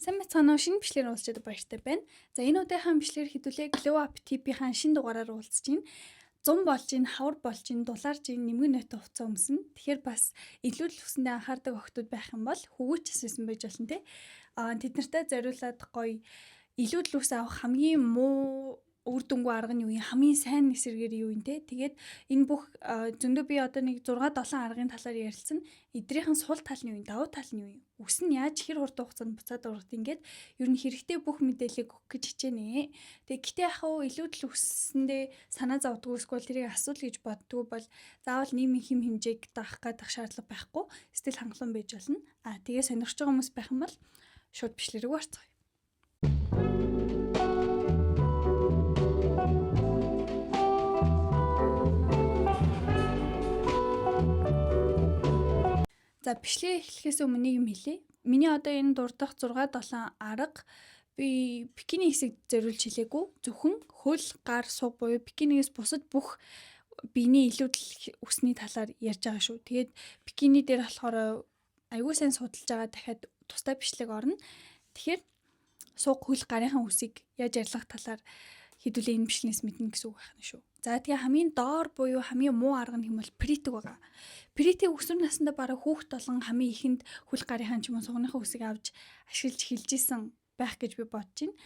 Сайн мэцгаанаа шинэ бичлэгээр уулзчаад баяртай байна. За энэ удаагийн бичлэгээр хэдүүлээ Glow Up TP-ийн шинэ дугаараар уулзж байна. 100 болж ин, хавар болж ин, дулаарж ин, нэмгэн нөтө хувцас өмснө. Тэгэхээр бас илүү л хүсэндээ анхаардаг охтууд байх юм бол хөвгөөч хэссэн байж болно те. Тэд нартай зориулаад гоё илүү л ус авах хамгийн муу үр дүнгүй арга нь юу юм, хамгийн сайн эсэргээр юу юм те. Тэгээд энэ бүх зөндөө би одоо нэг 6-7 аргын талаар ярилцсан. Эдрийнхэн сул тал нь юу юм, давуу тал нь юу юм? Үс нь яаж хэр хурд хугацаанд буцаад ургад ингээд ер нь хэрэгтэй бүх мэдээллийг өгөх гэж хичээнэ. Тэгээд гэтээ яхаа илүү л үссэндээ санаа зовдгоо эсвэл тэрийг асуудал гэж боддгоо бол заавал нийгмийн хэм хэмжээг даах гадах шаардлага байхгүй. Сэтгэл хангалуун байж болно. Тэгээ сонирхож байгаа хүмүүс байх юм бол шууд бичлэг рүү орцгоё. За бичлэг эхлэхээс өмнө нэг юм хэлье. Миний одоо энэ дурдах 6-7 арга би бикини хэсэг зориулж хэлээгүй. Зөвхөн хөл, гар, суг буюу бикинигээс бусад бүх биений илүүдэл үсний талаар ярьж байгаа шүү. Тэгээд бикини дээр болохоор аягүй сайн судалж байгаа дахиад тустай бичлэг орно. Тэгэхээр суг, хөл, гарынхаа үсийг яаж арилгах талаар хэдүүлээ энэ бичлэгнээс мэднэ гэсэн үг байна шүү. За тэгээ хамгийн доор буюу хамгийн муу арга нь хэмээл притиг байгаа. Притиг өсвөр насндаа бараг хүүхэд болгон хамгийн ихэнд хөл гарынхаа ч юм уу сугныхаа үсийг авч ашиглаж хэлж исэн байх гэж би бодож байна.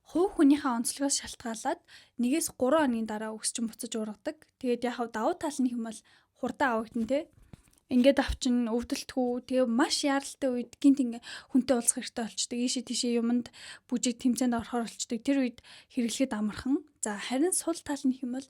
Хувь хүнийхээ онцлогоос шалтгаалаад 1-3 хоногийн дараа үс чинь буцаж ургадаг. Тэгээд яг давуу тал нь хэмээл хурдан авагдана те. Ингээд авчин өвдөлтгүй тэгээ маш яаралтай үед гинт ингээ хүнтэй уулзах хэрэгтэй болчдөг. Ийшээ тийшээ юмд бүжиг тэмцээнд орохоор болчдөг. Тэр үед хэрэглэхэд амархан. За харин сул тал нь хэмээл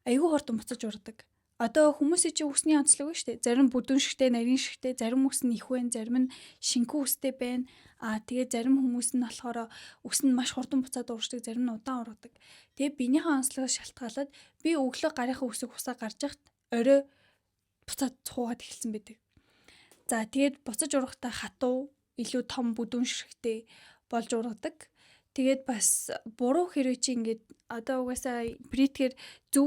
аягүй хурдан буцаж ургадаг. Одоо хүмүүсийн чинь үсний онцлог шүү дээ. Зарим бүдүүн шигтэй, нарийн шигтэй, зарим үс нь их байна, зарим нь шинхүү үстэй байна. Тэгээ зарим хүмүүс нь болохоор үс нь маш хурдан буцаад ургаждаг, зарим нь удаан ургадаг. Тэгээ биенийхээ онцлогоос шалтгаалаад би өглөө гарынхаа үсийг хусаа гарч яхад орой буцаад цуугаад эхэлсэн байдаг. За тэгээд буцаж ургахдаа хатуу, илүү том бүдүүн ширхтэй болж ургадаг. Тэгээд бас буруу хэрэг чи ингээд одоо угаасаа бритгээр зөв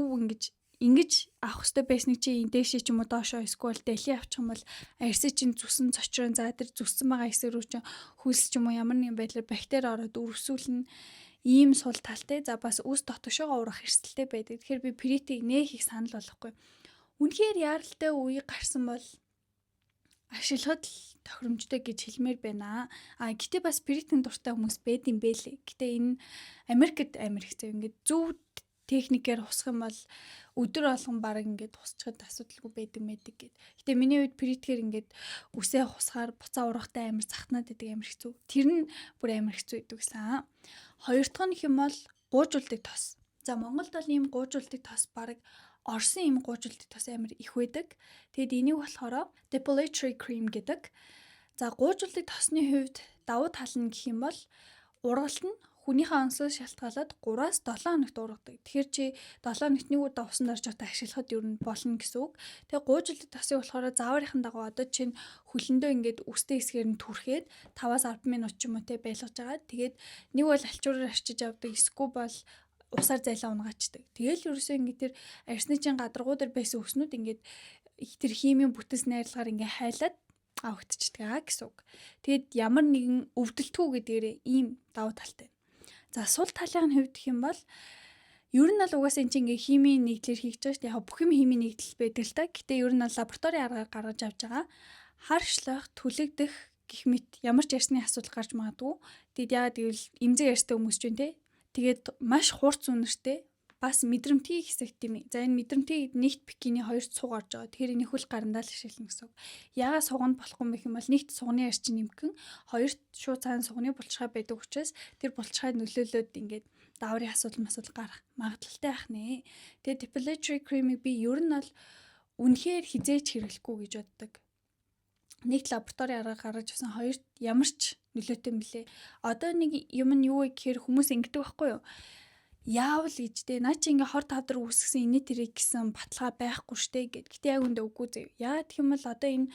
ингэж авах хэрэгтэй байсныг чи дээшээ ч юм уу доошоо эсвэл дэлхий авчих юм бол арьсаа чинь зүсэн цочрон за тэр зүссэн байгаа хэсэг рүү чинь хөлс ч юм уу ямар нэгэн байдлаар бактери ороод үрсүүлнэ. Ийм сул талтай. За бас үс дотгошоогоо урах эрсдэлтэй байдаг. Тэгэхээр би притиг нэх их санал болохгүй. Үнэхээр яаралтай үе гарсан бол ашиглахад л тохиромжтой гэж хэлмээр байна. Гэтээ бас притийн дуртай хүмүүс байд юм бэлээ. Гэтээ энэ Америкт амар хэцүү. Ингээд зөв техникээр хусах юм бол өдөр болгон баг ингээд хусчихад асуудалгүй байдаг мэдэг гэд. Гэтээ миний үед притгээр ингээд үсээ хусахаар буцаа урахтай амар захтнаад байдаг амар хэцүү. Тэр нь бүр амар хэцүү байдаг гэсэн. Хоёр дахь нь юм бол гуужуулдаг тос. За Монголд бол ийм гуужуулдаг тос баг Орсын ийм гуужуулдаг тос амар их байдаг. Тэгэд энийг болохоор depilatory cream гэдэг. За гуужуулдаг тосны хувьд давуу тал нь гэх юм бол ургалт нь хүнийхээ онцлогоос шалтгаалаад 3-7 хоногт ургадаг. Тэгэхээр чи 7 хоногт нэг удаа усан дарж явахдаа ашиглахад ер нь болно гэсэн үг. Тэгээ гуужуулдаг тосыг болохоор зааврынхан дагуу одоо чинь хөлөндөө ингээд үстэй хэсгээр нь түрхээд 5-10 минут ч юм уу те байлгаж байгаа. Тэгээд нэг бол алчуураар арчиж авдаг, эсвэл бол усаар зайлаа унгачдаг. Тэгэл ерөөсөө ингээд тэр арсны чин гадаргуу дээр байсан өснүүд ингээд тэр химийн бүтэс найрлагаар ингээд хайлаад авагдчихдаг гэсэн үг. Тэгэд ямар нэгэн өвдөлтгүй гэдгээр ийм давуу талтай. За сул талын хувьд гэх юм бол ер нь бол угаасаа энэ чинь ингээ химийн нэгдлэр хийж байгаа шүү дээ. Яг бүх юм химийн нэгдэл байдаг л та. Гэтэ ер нь бол лабораторийн аргаар гаргаж авч байгаа. Харшлах, түлэгдэх гэх мэт ямар ч ярьсны асуудал гарч магадгүй. Тэгэд яагаад гэвэл эмзэг ярьстай хүмүүс ч юм те. Тэгээд маш хурц үнэртэй бас мэдрэмтгий хэсэг тийм ээ. За энэ мэдрэмтгийг нэгт бикини хоёрт суг орж байгаа. Тэгэхээр энийг хөл гарандаа л ашиглана гэсэн үг. Яагаад суганд болохгүй юм бэ гэм бол нэгт сугны арчин нэмгэн, хоёрт шууд цаана сугны булчирхай байдаг учраас тэр булчирхай нөлөөлөд ингээд дааврын асуудал гарах магадлалтай байх нэ. Тэгээд depilatory cream-ийг би ер нь бол үнэхээр хизээч хэрэглэхгүй гэж боддог. Нэгт лабораторийн аргаар гаргаж авсан, хоёрт ямар ч нөлөөтэй юм блэ. Одоо нэг юм нь юу вэ гэхээр хүмүүс ингэдэг байхгүй юу? Яавал гэж дээ. Наа чи ингээ хор тавдар үүсгэсэн инээ тэрэг гэсэн баталгаа байхгүй штэ гэд. Гэтэ яг үндэ үгүй зөө. Яа гэх юм бол одоо энэ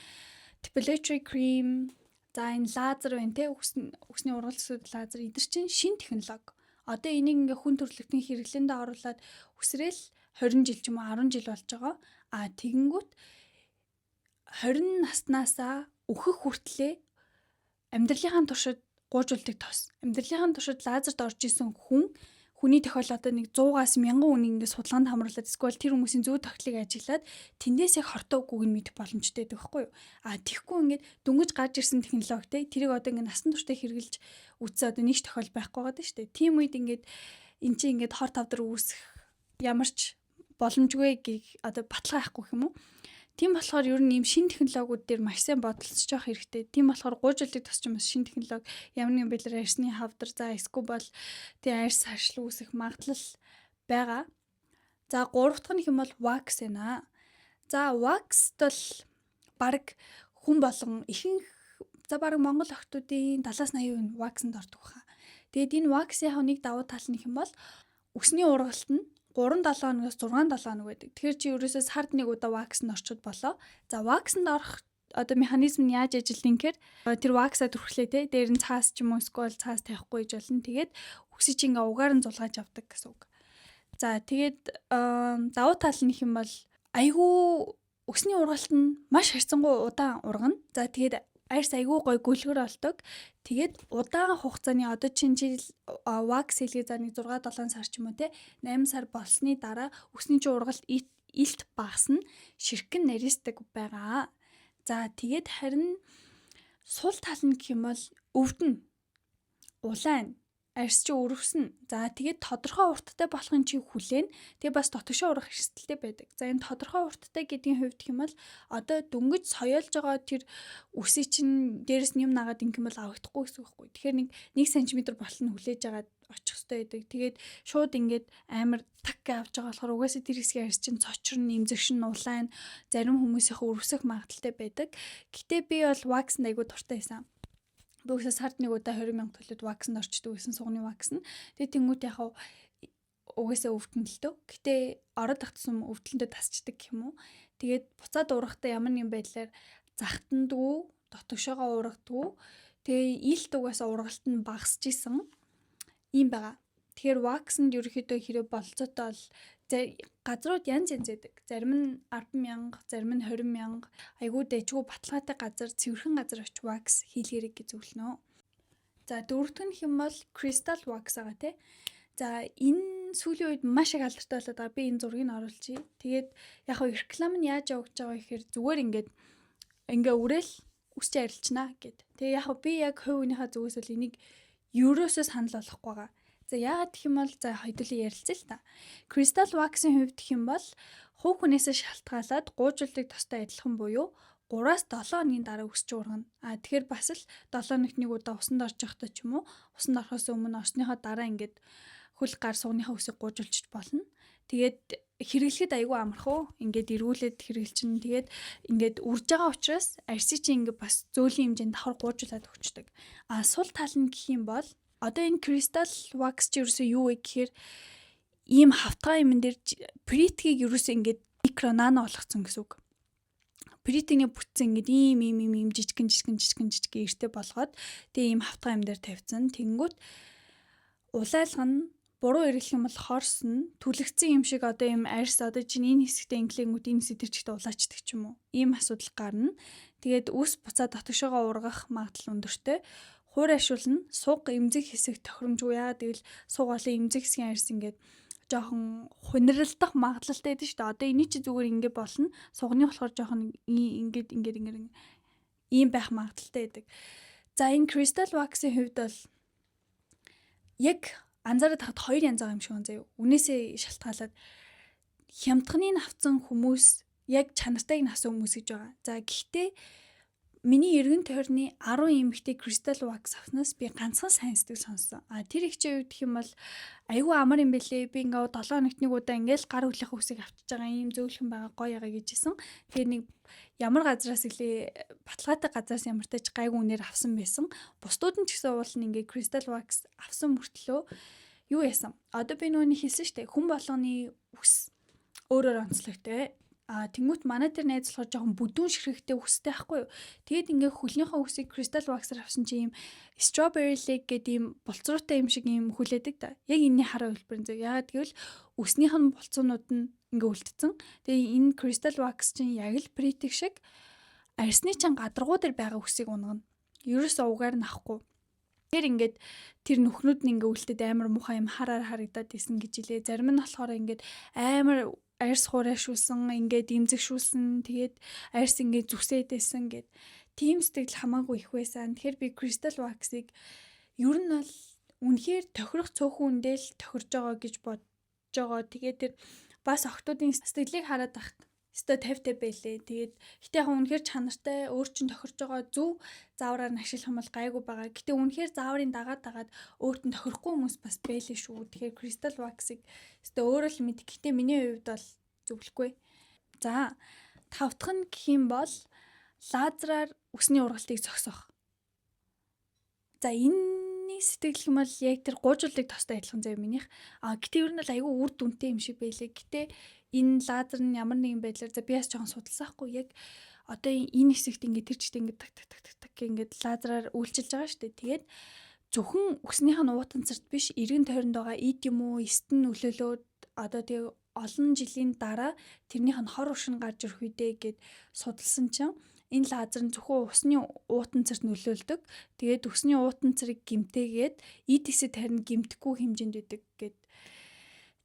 depilatory cream, за энэ лазер байна те, үсний ургалсууд лазер эдгээр чинь шин технологи. Одоо энийг ингээ хүн төрөлхтний хэрэглэндээ оруулаад үсрээл 20 жил ч юм уу 10 жил болж байгаа. Тэгэнгүүт 20 наснаасаа өөхөх хүртлээ амьдралынхаа туршид гуужуулдаг тос. Амьдралын туршид лазерт орж исэн хүний тохиол одоо нэг 100-аас 1000 үнийг ингээд судалгаанд хамруулад эсвэл тэр хүмүүсийн зөв тогтлыг ажиглаад тэндээс яг хортой үгүйг нь мэдэх боломжтой байдаг байхгүй юу? Тэгэхгүй ингээд дөнгөж гарч ирсэн технологи те тэрийг одоо ингээд насан туршдаа хэрэгжилж үтсээ одоо нэг ч тохиол байхгүй байгаа шүү дээ. Тийм үед ингээд эн чинь ингээд хор тавдар үүсэх ямар ч боломжгүй одоо баталгаа авахгүй юм уу? Тийм болохоор ер нь ийм шин технологиуд дээр маш сайн бодолцож явах хэрэгтэй. Тийм болохоор гуйжуулдаг тосч юм шин технологи ямар нэгэн байдлаар арьсны хавдар за эсвэл бол тийм арьс харшил үүсэх магадлал байгаа. За гурав дахь нь юм бол wax байна. За wax бол баг хүн болгон ихэнх за баг Монгол охтуудын 70-80% нь wax-нд ордог хаа. Тэгээд энэ wax-ийн нэг давуу тал нь юм бол үсний ургалт нь 3-7 хоногоос 6-7 хоног байдаг. Тэгэхээр чи ерөөсөө сард нэг удаа wax-нд орчод болоо. За wax-нд орох одоо механизм нь яаж ажиллана гэхээр тэр wax-а түрхлээ те дээр нь цаас ч юм уу эсвэл цаас тавихгүй гэж болно. Тэгээд үсийг чи ингээ угаар нь зулгааж авдаг гэсэн үг. За тэгээд давуу тал нь юм бол айгүй үсний ургалт нь маш харьцангуй удаан ургана. За тэгээд арьс айгүй гой гүлгэр болдог. Тэгээд удаан хугацааны одоо чинь жил wax хийлгээ за нэг 6-7 сар ч юм уу те 8 сар болсны дараа үсний чинь ургалт илт багасна, ширхгэн нарийсдаг байгаа. За тэгээд харин сул тал нь гэх юм бол өвдөн, улайн, арьс чи өрөвснө. За тэгээд тодорхой урттай болохын чи хүлээн. Тэгээд бас дотгошоо урах эрсдэлтэй байдаг. За энэ тодорхой урттай гэдгийн хувьд юм бол одоо дөнгөж соёолж байгаа тэр үсийг чинь дээрэс нь юм нагаад ингэм бол авахдахгүй гэсэн үг байхгүй. Тэгэхээр нэг 1 см болтол нь хүлээж агаад очих хэрэгтэй байдаг. Тэгээд шууд ингээд амар так авч байгаа болохоор угаасаа тэр хэсгийн арьс чинь цочрон, нэмзэгшин, улайн, зарим хүмүүсийнх өрөвсөх магадaltaй байдаг. Гэтэ би бол wax-нд айгуу дуртай байсан. Бүгсээ сард нэг удаа 20,000 төлөд wax-нд орчдөг гэсэн сугны wax нь. Тэгээд тэнгуут яхав угаасаа өвдөн л дөө. Гэтэ ороод ах тусам өвдөлтөд тасчдаг юм уу. Тэгээд буцаад урахтаа ямар нэгэн байдлаар захтандгүй, дотгошоогоо урагдгүй. Тэгээ илт угаасаа ургалт нь багасч исэн юм байгаа. Тэгэхээр wax-нд ерөөхдөө хэрэг болцоотой бол газрууд янз байдаг. Зарим нь 10,000, зарим нь 20,000. Айгуу дэжгүй баталгаатай газар, цэвэрхэн газар очиж wax хийлгэрэг гэж зөвлөнө. За дөрөв дэх нь хэм бол crystal wax байгаа тий. За энэ сүүлийн үед маш их алдартай болоод байгаа. Би энэ зургийг оруулчихъя. Тэгээд яг хөө реклам нь яаж явагдаж байгаа гэхээр зүгээр ингээ үрээл үсч арилчнаа гэд. Тэгээ яг би яг хувь хүнийхээ зүгээс л энийг ерөөсөө санал болгохгүй байгаа. За яагаад гэх юм бол за хоёулаа ярилцъя л та. Crystal wax-ийн хувьд гэх юм бол хувь хүнээсээ шалтгаалаад гуйжуулдаг тостой адилхан буюу 3-7 хоногийн дараа өсч ургана. Тэгэхээр бас л 7 хоногт нэг удаа усанд орж явахдаа ч юм уу, усанд орохоос өмнө орсныхоо дараа ингээд хөл гар суугныхаа үсийг гуйжуулчих болно. Тэгээд хэрэглэхэд айгүй амархан. Ингээд эргүүлээд хэрэглэчин. Тэгээд ингээд үрж байгаа учраас арьсыг чинь ингээд бас зөөлөн хэмжээнд давхар гуйжуулаад өгчдөг. Сул тал нь гэх юм бол одоо энэ crystal wax чи ерөөсөө юу вэ гэхээр ийм хавтгай юм дээр плитгийг ерөөсөө ингээд микро нано болгоцсон гэсэн үг. Плитийн бүтцэн ингээд ийм жижигэн эртээ болгоод тэгээ ийм хавтгай юм дээр тавьсан. Тэнгүүт улайлга нь буруу эргэлэх юм бол хорс нь түлэгцсэн юм шиг одоо ийм арьс одоо чинь энэ хэсэгтээ инглингүүд энэ хэсэг тэр чигтээ улаачдаг ч юм уу. Ийм асуудал гарна. Тэгээд үс буцаа дотгошоогоо ургах магадлал өндөртэй. Хуур ашиулна суг эмзэг хэсэг тохиромжгүй яагаад гэвэл суг олон эмзэг хэсгийн арьс ингээд жоохон хуниралдах магадлалтай байдаг шүү дээ. Одоо эний чи зүгээр ингээд болно. Сугны болохоор жоохон ингээд ийм байх магадлалтай байдаг. За энэ crystal wax-ийн хувьд бол яг анзаараад хахад хоёр янз байгаа юм шиг байна заяа. Үнээсээ шалтгаалаад хямдхныг авсан хүмүүс яг чанартайг нь авсан хүмүүс гэж байгаа. За гэхдээ миний эргэн тойрны 10 эмэгтэй crystal wax авснаас би ганцхан сайн сэтгэл сонссон. Тэр их чинь үед гэх юм бол айгүй амар юм бэлээ. Би ингээ 7 хоногт нэг удаа ингээл гар хүлэх үсийг авчиж байгаа юм зөөлхөн байгаа гоё ягаа гэжсэн. Тэгээ нэг ямар газраас илээ баталгаатай газраас ямартай ч гайгүй үнээр авсан байсан. Бусдууд нь ч гэсэн уулын ингээ crystal wax авсан мөртлөө юу яасан? Одоо би нөгөөний хэлсэн шүү дээ. Хүн болгоны үс өөрөөр онцлогтой. Тэнгүүт манай тэр найз болохоор жоохон бүдүүн ширхэгтэй үстэй байхгүй юу. Тэгээд ингээ хөлнийхөө үсийг crystal wax-аар авсан чи ийм strawberry leg гэдэг ийм болцруутай юм шиг ийм хүлээдэг та. Яг энэний хараа хэлбэр зөө. Яагаад гэвэл үснийх нь болцоонууд нь ингээ үлдсэн. Тэгээ энэ crystal wax чинь яг л притик шиг арьсны чан гадаргуу дээр байгаа үсийг унгана. Ерөөсөө угаар нь авахгүй. Тэгэхээр ингээд тэр нүхнүүд нь ингээ үлдээд амар муухай юм харагдаад исэн гэж илээ. Зарим нь болохоор ингээд амар арьс хураашүүлсан, ингээд имзэгшүүлсэн, тэгээд арьс ингээд зүсээдсэн гэд тийм сэтгэл хамаагүй их байсан. Тэгэхээр би Crystal Wax-ыг ер нь бол үнэхээр тохирох цөөхөн үндээ л тохирж байгаа гэж бодож байгаа. Тэгээд тэр бас охтуудын сэтгэлийг хараад тахт өстой 50-50 байлээ. Тэгээд гэтээ яг үнэхээр чанартай өөр чин тохирж байгаа зөв заавраар нь ашиглах юм бол гайгүй байгаа. Гэтээ үнэхээр зааврын дагаад өөрт нь тохирохгүй хүмүүс бас байлээ шүү. Тэгэхээр Crystal Wax-ыг өстой өөрөө л мэд. Гэтээ миний хувьд бол зөвлөхгүй. За, тавтах нь гэх юм бол лазераар үсний ургалтыг зогсоох. За, энэний сэтгэл юм бол яг тэр гуйжуулыг тостой адилхан зав минийх. Гэтээ ер нь бол айгүй үр дүнтэй юм шиг байлээ. Гэтээ энэ лазер нь ямар нэгэн байдлаар за би бас жоохон судалсан хгүй яг одоо энэ хэсэгт ингээд тэр чигт ингээд так ингээд лазераар үйлчилж байгаа шүү дээ. Тэгээд зөвхөн үснийх нь уутанцарт биш эргэн тойронд байгаа эд юм уу эст нь нөлөөлөөд одоо тэг олон жилийн дараа тэрнийх нь хор уршин гарч ирэх үедээ гэд судалсан чинь энэ лазер нь зөвхөн усны уутанцарт нөлөөлдөг. Тэгээд усны уутанцарыг гэмтээгээд эд хэсэд харин гэмтэхгүй хэмжээнд байдаг гэд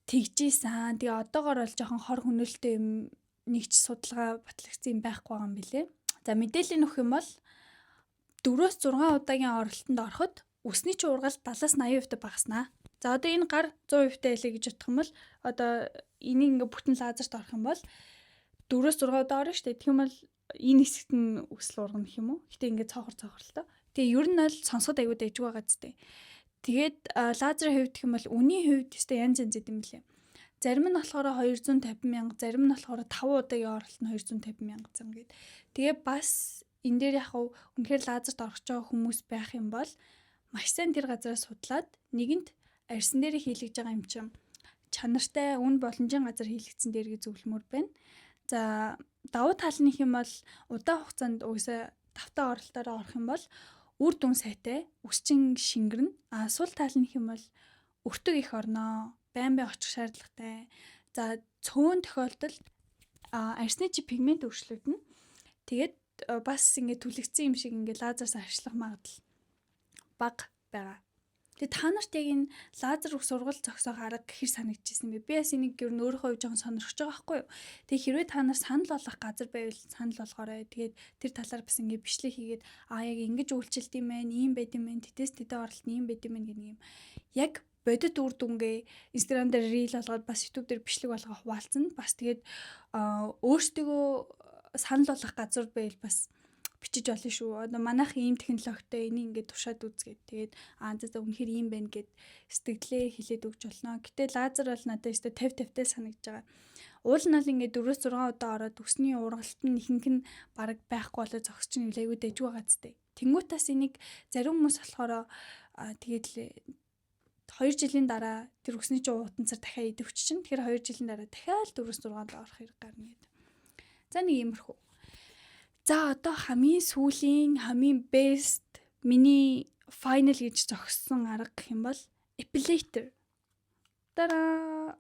тэгжсэн. Тэгээ одоогоор бол жоохон хор хөнөөлттэй юм нэгч судалгаа батлагдсан юм байхгүй байгаа юм билэ. За мэдээлэл нөх юм бол 4-6 удаагийн оролтонд ороход үсний чинь ургалт 70-80% багаснаа. За одоо энэ гар 100% байлаа гэж бодох юм бол одоо энийг ингээ бүтэн лазерт орох юм бол 4-6 удаа орно шүү дээ. Тэгэх юм бол энэ хэсэгт нь үсэл ургана гэх юм уу? Гэтэ ингээ цоохор л. Тэгээ ер нь бол сонсоход аягүй дайжгүй байгаа зү. Тэгээд лазерын хувьд гэх юм бол үний хувьд өстой янз янз юм билээ. Зарим нь болохоор 250 мянга, зарим нь болохоор 5 удаагийн оролт нь 250 мянга зам гээд. Тэгээ бас энэ дээр яг үнэхээр лазерт орох ч байгаа хүмүүс байх юм бол маш сайн тэр газараа судлаад нэгэнт арьсан дээр хийлгэж байгаа юм чинь чанартай үн боломжийн газар хийлгэсэн дээр гэж зөвлөмөр байна. За давуу тал нь юм бол удаан хугацаанд угсаа давтаа оролтоор орох юм бол үр дүн сайтай, үсчин шингэрнэ. Сул тал нь юм бол өртөг их орноо, байн очих шаардлагатай. За цөөн тохиолдолд арсны чи пигмент өөрчлөгдөнө. Тэгээд бас ингэ түлэгцсэн юм шиг ингэ лазерс ашиглах магадлал бага байгаа. Тэгээд та нарт яг энэ лазер ус ургал зогсоох арга гэхэр санагдчихсэн бэ? Би бас энийг гэр нь өөрийнхөө жоохон сонирхож байгаа байхгүй юу? Тэгээд хэрвээ та нар санал болгох газар байвал санал болгоорой. Тэгээд тэр талаар бас ингэ бичлэг хийгээд яг ингэж үйлчлэлт юм байна, ийм байд юм байна, тэтэс тэдэ оролт нь ийм байд юм байна гэх юм. Яг бодит үр дүнгээ Instagram дээр reel болгоод бас YouTube дээр бичлэг болгох хуваалцсан. Бас тэгээд өөрсдөө санал болгох газар байвал бас бичиж олно шүү. Одоо манайх ийм технологитой энийг ингээд туршаад үзгээд тэгээд за үнэхээр ийм байна гэд сэтгэлээ хэлээд өгч болно. Гэтэ лазер бол надад өстой 50-50-тай санагдж байгаа. Уул нь бол ингээд 4-6 удаа ороод үсний ургалт нь ихэнх нь бараг байхгүй болоо зогсож чинь аюу дэжгүй байгаа зү. Тэнгуутаас энийг зарим хүмүүс болохоор тэгээд 2 жилийн дараа тэр үсний чинь уутанцар дахиад идэвч чинь тэгэхээр 2 жилийн дараа дахиад 4-6 удаа орох хэрэг гарна гэдэг. За нэг иймэрхүү. За одоо хамгийн сүүлийн хамгийн best миний final гэж зогссон арга гэх юм бол epilator. Тараа.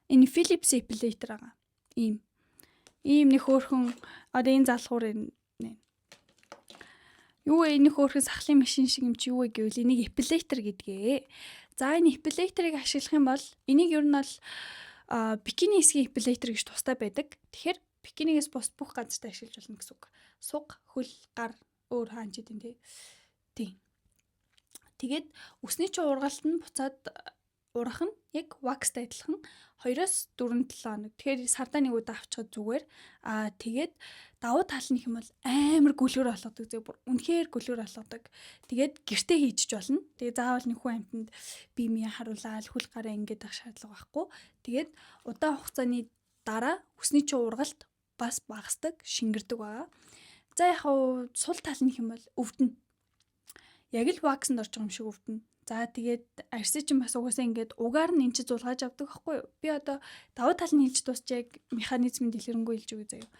Энэ Philips epilator байгаа. Ийм нэг хөөрхөн одоо энэ залхуур энэ. Юу энэ хөөрхөн сахлын машин шиг юм чи юу гэвэл энийг epilator гэдгээ. За энэ epilator-ыг ашиглах юм бол энийг ер нь бол бикини хэсгийн epilator гэж тустай байдаг. Тэгэхээр бикинигээс бус бүх газарт ашиглаж болно гэсэн үг. Суг, хөл, гар өөр хаанч гэдэг тийм. Тэгээд үсний чинь ургалт нь буцаад урах нь яг вакстай адилхан 2-4 хоног. Тэгэхээр сардаа нэг удаа авчихад зүгээр. Тэгээд давуу тал нь юм бол амар гүлгэр болгодог зөв бүр үнэхээр гүлгэр болгодог. Тэгээд гэртээ хийчих болно. Тэгээд заавал нөхөн амтнд бие мие харуулаад хөл гараа ингээд ах шаардлага байхгүй. Тэгээд удаан хугацааны дараа үсний чинь ургалт бас багасдаг, шингэрдэг байгаа. За яг сул тал нь юм бол өвдөн. Яг л ваксанд орж байгаа юм шиг өвдөн. За тэгээд арьсыг чинь бас угаасаа ингээд угаар нь энэ чинь зулгааж авдаг байхгүй юу? Би одоо давуу тал нь хэлж дуусчааг механизмын дэлгэрэнгүй хэлж өгье заяа.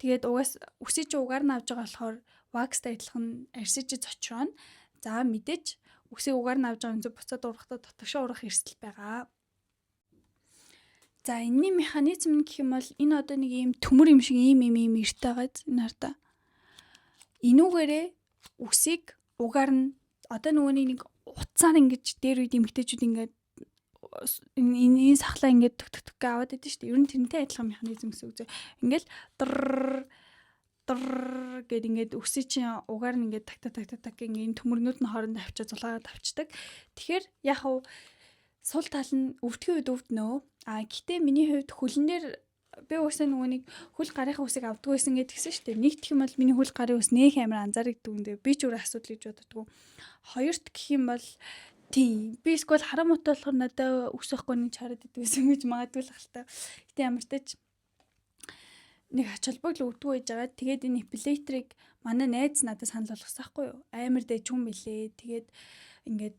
Тэгээд угаас үсийг чинь угаар нь авж байгаа болохоор вакстай адилхан арьсыг чинь зочрооно. За мэдээж үсийг угаар нь авж байгаа юм зөв буцаад ургахдаа дотгошоо ургах эрсдэл байгаа. За энэний механизм гэх юм бол энэ одоо нэг ийм төмөр юм шиг ийм эрт байгаа энэ хартаа. Энүүгээрээ үсийг угаар нь одоо нөгөөний нэг утсаар ингэж дээр үед эмгтээчүүд ингээд энэ сахлаа ингээд төгтөг аваад идэв шүү дээ. Ер нь тэрнтэй адилхан механизм гэсэн үг зөө. Ингээл гэд ингээд өсөй чинь угаар нь ингээд так ингээд төмөрнүүд нь хоорондоо авчиж зулгаад авчдаг. Тэгэхээр яг хав сул тал нь өвдгийн үед өвднөө. Гэтээ миний хувьд хөлн дээр би уусаа нөгөөнийг хөл гарынхаа үсийг авдаг байсан гэдгийгсэн шүү дээ. Нэгт гэх юм бол миний хөл гарын ус нөх амар анзаардаг юм дээ. Би ч өөр асуудал гэж боддгоо. Хоёрт гэх юм бол тийм би эсвэл харам мот болохоор надад үс байхгүй нэг чараад идэв гэсэн гэж магадгүй л хальтаа. Гэтэ ямар ч тач нэг ач холбогдол өвдгөө байж байгаа. Тэгээд энэ эпилейтрийг манай найз надад санал болгосон байхгүй юу? Амар дэжгүй мэлээ. Тэгээд ингээд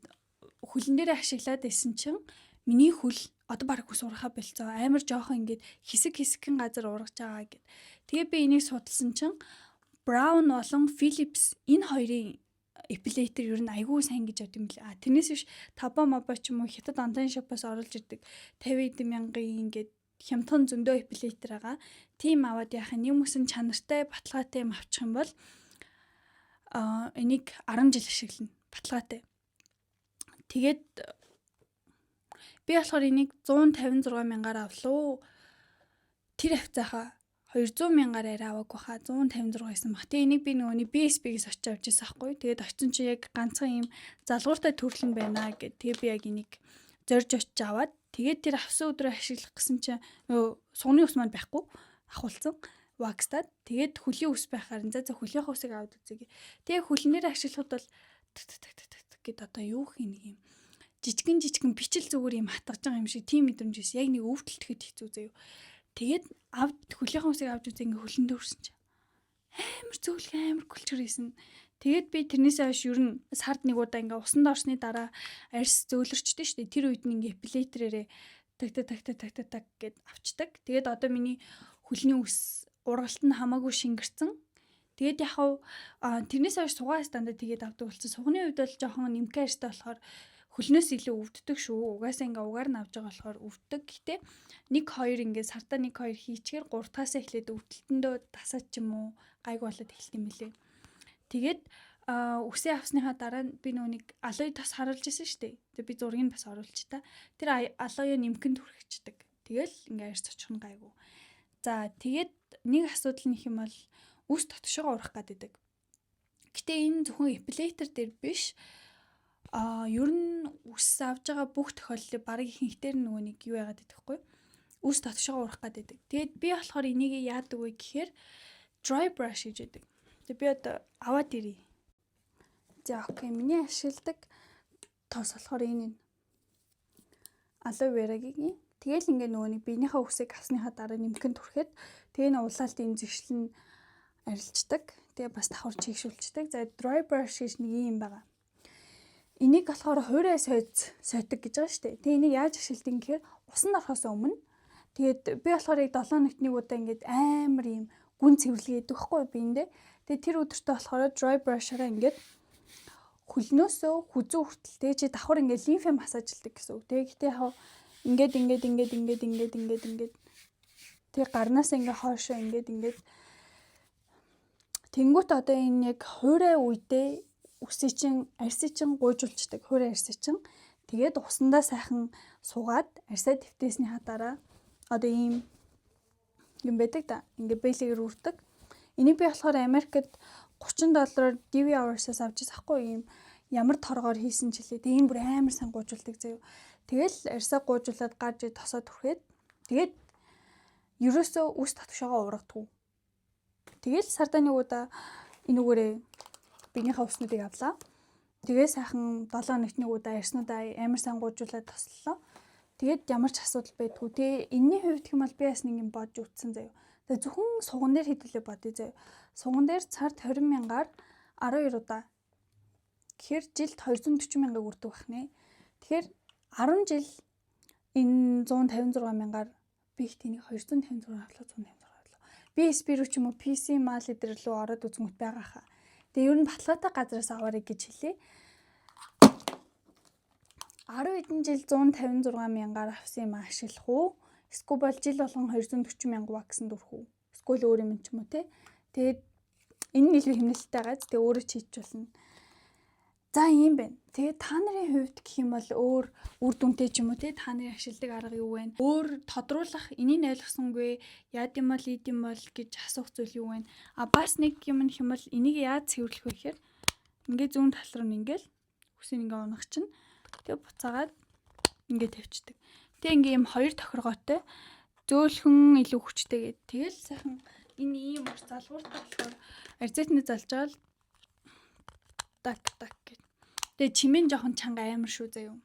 хөлн дээр ашиглаад исэн чинь миний хөл одоо баг хүс урахаа болцоо. Амар жоохон ингээд хэсэгхэн газар ургаж байгаа гэд. Тэгээ би энийг судалсан чинь Brown болон Philips энэ хоёрын эпилейтер ер нь айгүй сайн гэж бодсон юм лээ. Тэрнээс биш Таба Маба ч юм уу хятад онлайн шопоос оруулж ирдэг 50 мянган ингээд хямдхан зөндөө эпилейтер байгаа. Тим аваад яах юм хүмүүсийн чанартай баталгаатай юм авчих юм бол энийг 10 жил ашиглана. Баталгаатай. Тэгээд би болохоор энийг 156 мянгаар авлаа. Тэр хавцаахаа 200 мянгаар арай аваагүй хаа 156 байсан баг. Тэгээ энийг би нөгөөний BSB-гээс очиж авч ирсэн байхгүй. Тэгээд очсон чи яг ганцхан юм залгууртай төрөл нь байна гэд. Тэгээ би яг энийг зорж очиж аваад тэгээд тэр авсан өдрөө ашиглах гэсэн чи нөгөө сугны ус маань байхгүй ахуулсан. Вакстад тэгээд хөлийн ус байхаар за хөлийнхөө усыг аваад үзье. Тэгээ хөлнээр ашиглахад бол гэд одоо юу хий нэг юм жижигэн бичил зүгээр юм хатгаж байгаа юм шиг тийм мэдрэмж байсан. Яг нэг өвдөлтөд хэцүү заяа. Тэгээд хөлийнхөө усыг авч үзээ ингээ хөлөндөө өрсөн чи. Амар зөөлхөн амар гүлчгэрсэн. Тэгээд би тэрнээсээ хойш ер нь сард нэг удаа ингээ усанд орсны дараа арьс зөөлрчдээ шүү дээ. Тэр үед нь ингээ эпилейтрээрээ так гэд авчдаг. Тэгээд одоо миний хөлний ус ургалт нь хамаагүй шингэрсэн. Тэгээд яхав тэрнээсээ хойш сугаа стандаа тэгээд авдаг болсон. Сугны үед бол жоохон нэмхэн арьстай болохоор хөлнөөс илүү өвддөг шүү. Угаасаа ингээ угаар нь авч байгаа болохоор өвддөг. Гэтэ 1-2 ингээ сартаа 1-2 хийчихээр 3-аас эхлээд өвдөлтөндөө тасаад ч юм уу гайг болоод эхэлт юм билээ. Тэгээд үсээ авсныхаа дараа би нүг алой тас харуулж ирсэн шүү дээ. Тэгээд би зургийг нь бас оруулж та. Тэр алоёо нэмхэн түрхчихдэг. Тэгэл ингээ арьс очих нь гайгүй. За тэгээд нэг асуудал нөх юм бол үс татшгаа урах гэдэг. Гэтэ энэ зөвхөн эпилейтер дээр биш. Ер нь үс авж байгаа бүх тохиолдолд бараг ихэнхдээ нөгөө нэг юу яагаад гэдэхгүй үс татшгаа урах гэдэг. Тэгээд би болохоор энийг яадаг вэ гэхээр dry brush гэж байдаг. Тэгээд би одоо аваад ирье. За окей, миний ашигладаг тоос болохоор энэ aloe vera-гийн. Тэгээл ингээ нөгөө нэг биенийхээ үсийг авсныхаа дараа нэмхэн түрхэд тэгээ нэг улаалтын зэвшлэн арилждаг. Тэгээ бас давхар чийгшүүлцдэг. За dry brush гэж нэг юм байгаа. Энийг болохоор хуурай сойдог гэж байгаа шүү дээ. Тэгээ энийг яаж ашигладаг гэхээр усанд орохоос өмнө тэгээд би болохоор яг 7 хоногт нэг удаа ингээд амар юм гүн цэвэрлэгээд өгөхгүй биэндээ. Тэгээд тэр өдөртөө болохоор dry brush-араа ингээд хөлнөөсөө хүзүү хүртэл тэгээ чи давхар ингээд лимф массажлдаг гэсэн үг. Тэгээ гэтээ яг ингээд тэгээ гарнаас ингээд хоошоо ингээд тэнгуут одоо энэ яг хуурай үедээ үсээ чин арьсыг чин гуйжуулцдаг хуурай арьсыг чин тэгээд усандаа сайхан суугаад арьсаа твтээснийхаа дараа одоо ийм юм байдаг да ингээ бэлгээр үрдэг. Энийг би болохоор Америкт $30 DV hours-аас авч ирсэн хгүй юм ямар торгоор хийсэн ч лээ. Тэгээ энэ бүр амар сан гуйжуулдаг заяа. Тэгэл арьсаа гуйжуулаад гарч тосоод түрхээд тэгээд ерөөсөө үс татвшаага ургадаг. Тэгэл сардаа нэг удаа энүүгээрээ биенийхээ уснуудыг авлаа. Тэгээ сайхан 7 хоногт нэг удаа арьснуудаа амар сан гуйжуулаад тослоо. Тэгээд ямар ч асуудал байдгүй. Тэгээ энэний хувьд хэм бол би бас нэг юм бодж үтсэн заяа. Тэгээ зөвхөн суган дээр хэдүүлээ бодъё заяа. Суган дээр цард 20 мянгаар 12 удаа. Тэгэхээр жилд 240 мянгааг үрдэг бахнэ. Тэгэхээр 10 жил энэ 156 мянгаар би их тэнийг 256 авлаа 156 авлаа. Би спиру ч юм уу PC мал эдэр лөө ороод үзмэт байгаа хаа. Тэгээ ер нь баталгаатай газараас аваарай гэж хэлээ. 10 хэдэн жил 156 мянгаар авсан юм ашиглах уу? Эсвэл бол жил болгон 240 мянга ваксанд өрөх үү? Эсвэл өөр юм ч юм уу те. Тэгээд энэ нь илүү хэмнэлттэй байгаа. Тэгээ өөрөө ч хийч болно. За ийм байна. Тэгээ та нарын хувьд гэх юм бол өөр үр дүнтэй ч юм уу те та нарын ашигладаг арга юу вэ? Өөр тодруулах энийг ойлгосонгүй яад юм бол ийд юм бол гэж асуух зүйл юу вэ? Бас нэг юм нэх юм бол энийг яаж цэвэрлэх вэ гэхээр ингээ зүүн тал руу ингээл хүсийг ингээ унах чинь тэгээ буцаагаад ингээ тавьчихдаг. Тэгээ ингээ юм хоёр тохиргоотой зөөлхөн илүү хүчтэй гэдэг. Тэгэл сайхан энэ ийм залгууртай болохоор арзетны залжаал так так гэд. Тэгээ чимээ жоохон чанга амар шүү заяа.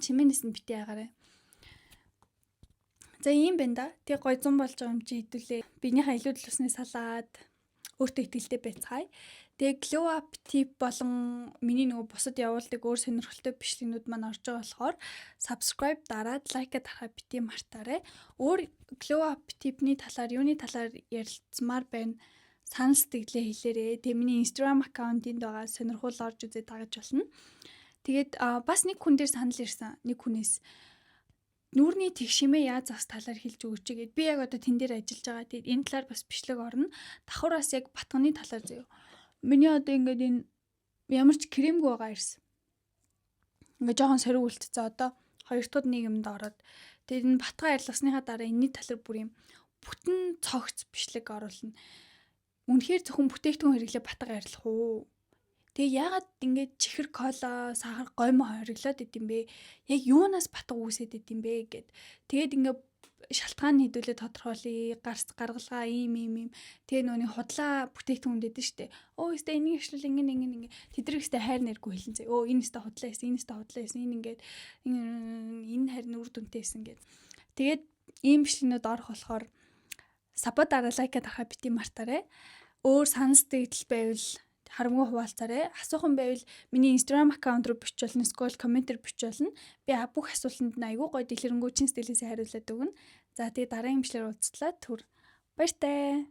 Чимээнээс нь бити ягараа. За ийм байна да. Тэгээ гой 100 болж байгаа юм чи хэдүүлээ. Биенийхээ илүү төлөвснээ салаад өөртөө ихтэй байцгаая. Тэгээ glow up tip болон миний нөгөө бусад явуулдаг өөр сонирхолтой бичлэгнүүд маань орж байгаа болохоор subscribe дараад лайка дарахаа бити мартаарай. Өөр glow up tip-ний талаар юуны талаар ярилцмаар байна. Санал сэтгэлээ хэлээрэй. Тэгээ миний Instagram аккаунтинд байгаа сонирхол орж үзээд дагаж болно. Тэгээд бас нэг хүн дээр санал ирсэн. Нэг хүнээс нүүрний тэгшимээ яаж зас талаар хэлж өгөөч гэгээд би яг одоо тэн дээр ажиллаж байгаа. Тэгээд энэ талаар бас бичлэг орно. Давхар бас яг батганы талаар заяа. Миний одоо ингээд энэ ямар ч кремгүй байгаа ирсэн. Ингээд жоохон сориг үлдчихсэн одоо 2 дахь нэг юмд ороод тэгээд энэ батгаа арилгасныхаа дараа энэний талаар бүр юм бүтэн цогц бичлэг оруулна. Үнэхээр зөвхөн бүтээгдэхүүн хэрэглээ батгаа арилгах уу? Тэгээ яагаад ингээд чихэр кола, сахар гоймо хориглоод идэм бэ? Яг юунаас батга үүсээд идэм бэ гэд. Тэгээд ингээд шалтгаан хэдүүлээ тодорхойлъё. Гаргалгаа ийм. Тэгээ нөөний худлаа бүтээгдэхүүн дэдэн штэ. Өстө энийг ишлэл ингэ. Тэдрэгстэй хайр нэргүй хэлэн зэ. Энэ өстө худлаа байсан. Энэ ингээд энэ харин үр дүнтэй байсан гэд. Тэгээд ийм бичлэгнүүд орох болохоор сабо дараа лайка дарахаа бити мартаарай. Өөр санал сэтгэл байвал харамгүй хуваалцаарай. Асуухан байвал миний Instagram аккаунт руу бичүүлнэ, скол комментээр бичүүлнэ. Би бүх асуултанд айгүй гоё дэлгэрэнгүй чин сэтгэлээсээ хариулаад өгнө. За тэгээ дараагийн бичлэгээр уулзлаа. Баяртай.